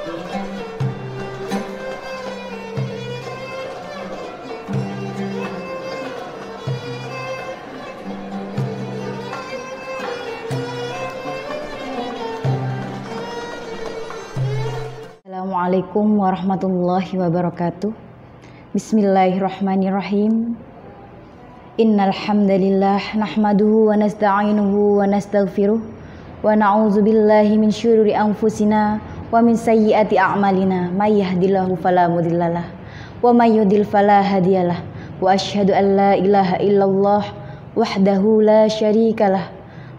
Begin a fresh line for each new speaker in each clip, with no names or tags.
Assalamualaikum warahmatullahi wabarakatuh. Bismillahirrahmanirrahim. Innal hamdalillah nahmaduhu wa nasta'inuhu wa nastaghfiruh wa na'udzu billahi min syururi anfusina wa min sayyiati a'malina. May yahdihillahu fala mudhillalah wa may yudhlil fala hadiyalah. Wa asyhadu an la ilaha illallah wahdahu la syarikalah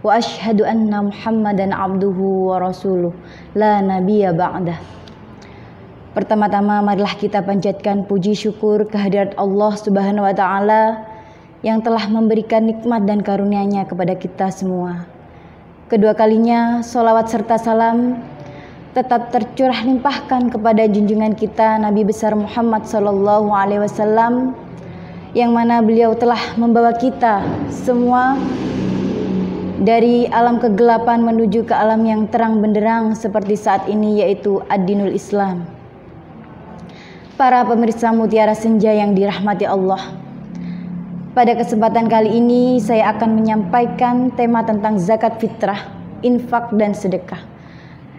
wa asyhadu anna Muhammadan abduhu wa rasuluh la nabiyya ba'dah. Pertama-tama marilah kita panjatkan puji syukur kehadirat Allah Subhanahu wa taala yang telah memberikan nikmat dan karunia-Nya kepada kita semua. Kedua kalinya sholawat serta salam tetap tercurah limpahkan kepada junjungan kita Nabi besar Muhammad sallallahu alaihi wasallam, yang mana beliau telah membawa kita semua dari alam kegelapan menuju ke alam yang terang benderang seperti saat ini, yaitu ad-dinul Islam. Para pemirsa Mutiara Senja yang dirahmati Allah, pada kesempatan kali ini saya akan menyampaikan tema tentang zakat fitrah, infak dan sedekah.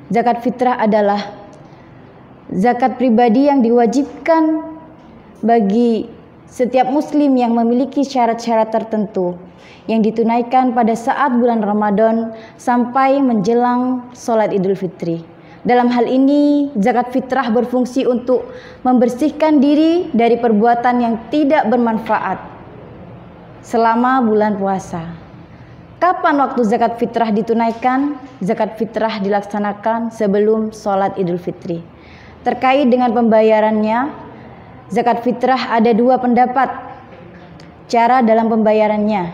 Zakat fitrah adalah zakat pribadi yang diwajibkan bagi setiap muslim yang memiliki syarat-syarat tertentu yang ditunaikan pada saat bulan Ramadan sampai menjelang sholat Idul Fitri. Dalam hal ini, zakat fitrah berfungsi untuk membersihkan diri dari perbuatan yang tidak bermanfaat selama bulan puasa. Kapan waktu zakat fitrah ditunaikan? Zakat fitrah dilaksanakan sebelum sholat Idul Fitri. Terkait dengan pembayarannya, zakat fitrah ada dua pendapat cara dalam pembayarannya.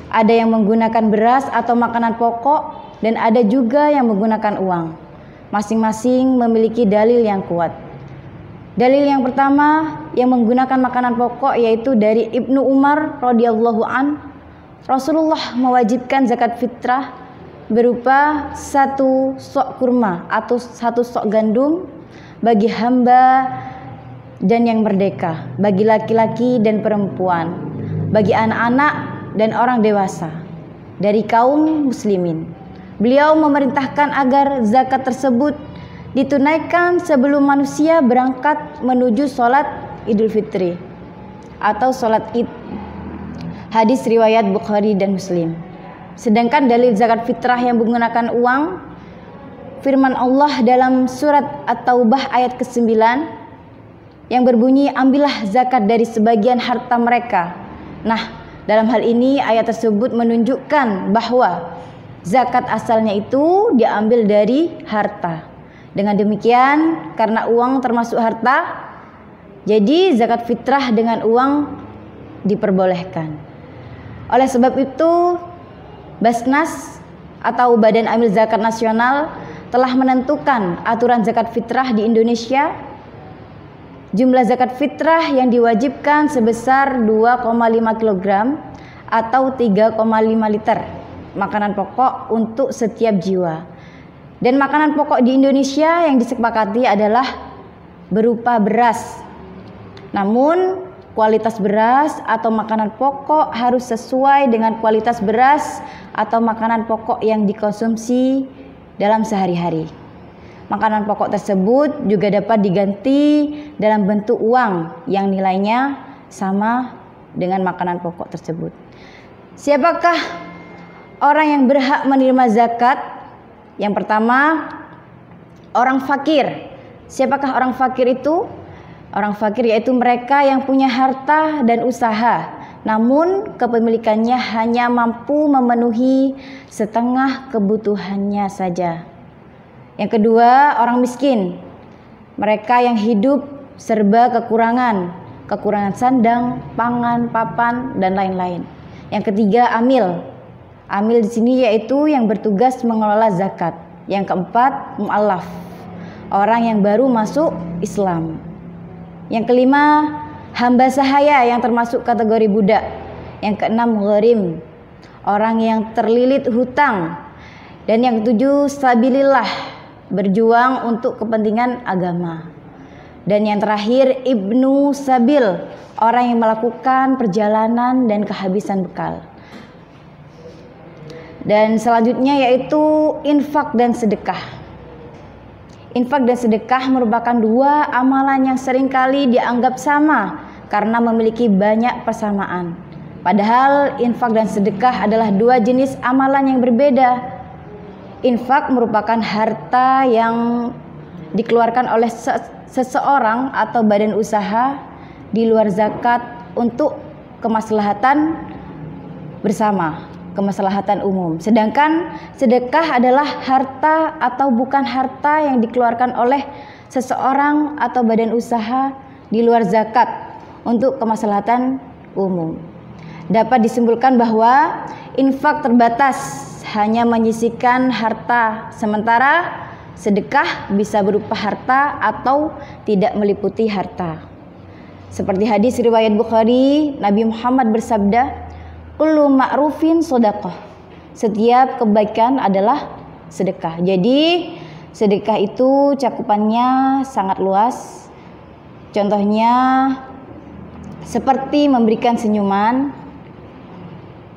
Ada yang menggunakan beras atau makanan pokok, dan ada juga yang menggunakan uang. Masing-masing memiliki dalil yang kuat. Dalil yang pertama yang menggunakan makanan pokok yaitu dari Ibnu Umar radhiyallahu an. Rasulullah mewajibkan zakat fitrah berupa 1 sok kurma atau 1 sok gandum bagi hamba dan yang merdeka, bagi laki-laki dan perempuan, bagi anak-anak dan orang dewasa dari kaum muslimin. Beliau memerintahkan agar zakat tersebut ditunaikan sebelum manusia berangkat menuju sholat Idul Fitri atau sholat Id. Hadis riwayat Bukhari dan Muslim. Sedangkan dalil zakat fitrah yang menggunakan uang, firman Allah dalam surat At-Taubah ayat ke-9 yang berbunyi, ambillah zakat dari sebagian harta mereka. Nah, dalam hal ini ayat tersebut menunjukkan bahwa zakat asalnya itu diambil dari harta. Dengan demikian, karena uang termasuk harta, jadi zakat fitrah dengan uang diperbolehkan. Oleh sebab itu, Basnas atau Badan Amil Zakat Nasional telah menentukan aturan zakat fitrah di Indonesia. Jumlah zakat fitrah yang diwajibkan sebesar 2,5 kg atau 3,5 liter makanan pokok untuk setiap jiwa. Dan makanan pokok di Indonesia yang disepakati adalah berupa beras. Namun kualitas beras atau makanan pokok harus sesuai dengan kualitas beras atau makanan pokok yang dikonsumsi dalam sehari-hari. Makanan pokok tersebut juga dapat diganti dalam bentuk uang yang nilainya sama dengan makanan pokok tersebut. Siapakah orang yang berhak menerima zakat? Yang pertama, orang fakir. Siapakah orang fakir itu? Orang fakir yaitu mereka yang punya harta dan usaha, namun kepemilikannya hanya mampu memenuhi setengah kebutuhannya saja. Yang kedua, orang miskin. Mereka yang hidup serba kekurangan sandang, pangan, papan, dan lain-lain. Yang ketiga, amil. Amil di sini yaitu yang bertugas mengelola zakat. Yang keempat, mu'allaf, orang yang baru masuk Islam. Yang kelima, hamba sahaya yang termasuk kategori budak. Yang keenam, gharim, orang yang terlilit hutang. Dan yang ketujuh, sabilillah, berjuang untuk kepentingan agama. Dan yang terakhir Ibnu Sabil, orang yang melakukan perjalanan dan kehabisan bekal. Dan selanjutnya yaitu infak dan sedekah. Infak dan sedekah merupakan dua amalan yang seringkali dianggap sama karena memiliki banyak persamaan. Padahal infak dan sedekah adalah dua jenis amalan yang berbeda. Infak merupakan harta yang dikeluarkan oleh seseorang atau badan usaha di luar zakat untuk kemaslahatan bersama, kemaslahatan umum. Sedangkan sedekah adalah harta atau bukan harta yang dikeluarkan oleh seseorang atau badan usaha di luar zakat untuk kemaslahatan umum. Dapat disimpulkan bahwa infak terbatas, hanya menyisihkan harta, sementara sedekah bisa berupa harta atau tidak meliputi harta. Seperti hadis riwayat Bukhari, Nabi Muhammad bersabda, "Kullu ma'rufin shadaqah." Setiap kebaikan adalah sedekah. Jadi sedekah itu cakupannya sangat luas. Contohnya seperti memberikan senyuman,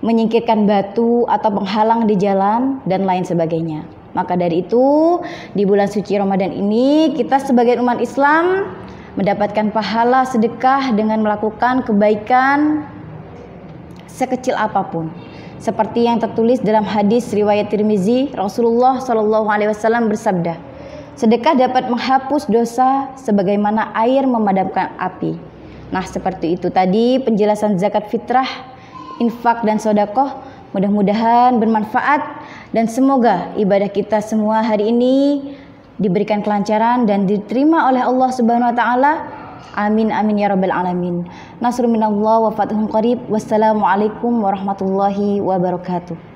menyingkirkan batu atau penghalang di jalan, dan lain sebagainya. Maka dari itu, di bulan suci Ramadan ini kita sebagai umat Islam mendapatkan pahala sedekah dengan melakukan kebaikan sekecil apapun. Seperti yang tertulis dalam hadis riwayat Tirmizi, Rasulullah SAW bersabda, sedekah dapat menghapus dosa sebagaimana air memadamkan api. Nah, seperti itu tadi penjelasan zakat fitrah, infak dan sedekah. Mudah-mudahan bermanfaat dan semoga ibadah kita semua hari ini diberikan kelancaran dan diterima oleh Allah Subhanahu wa taala. Amin amin ya rabbal alamin. Nasrun minallah wa fathun qarib. Wassalamualaikum warahmatullahi wabarakatuh.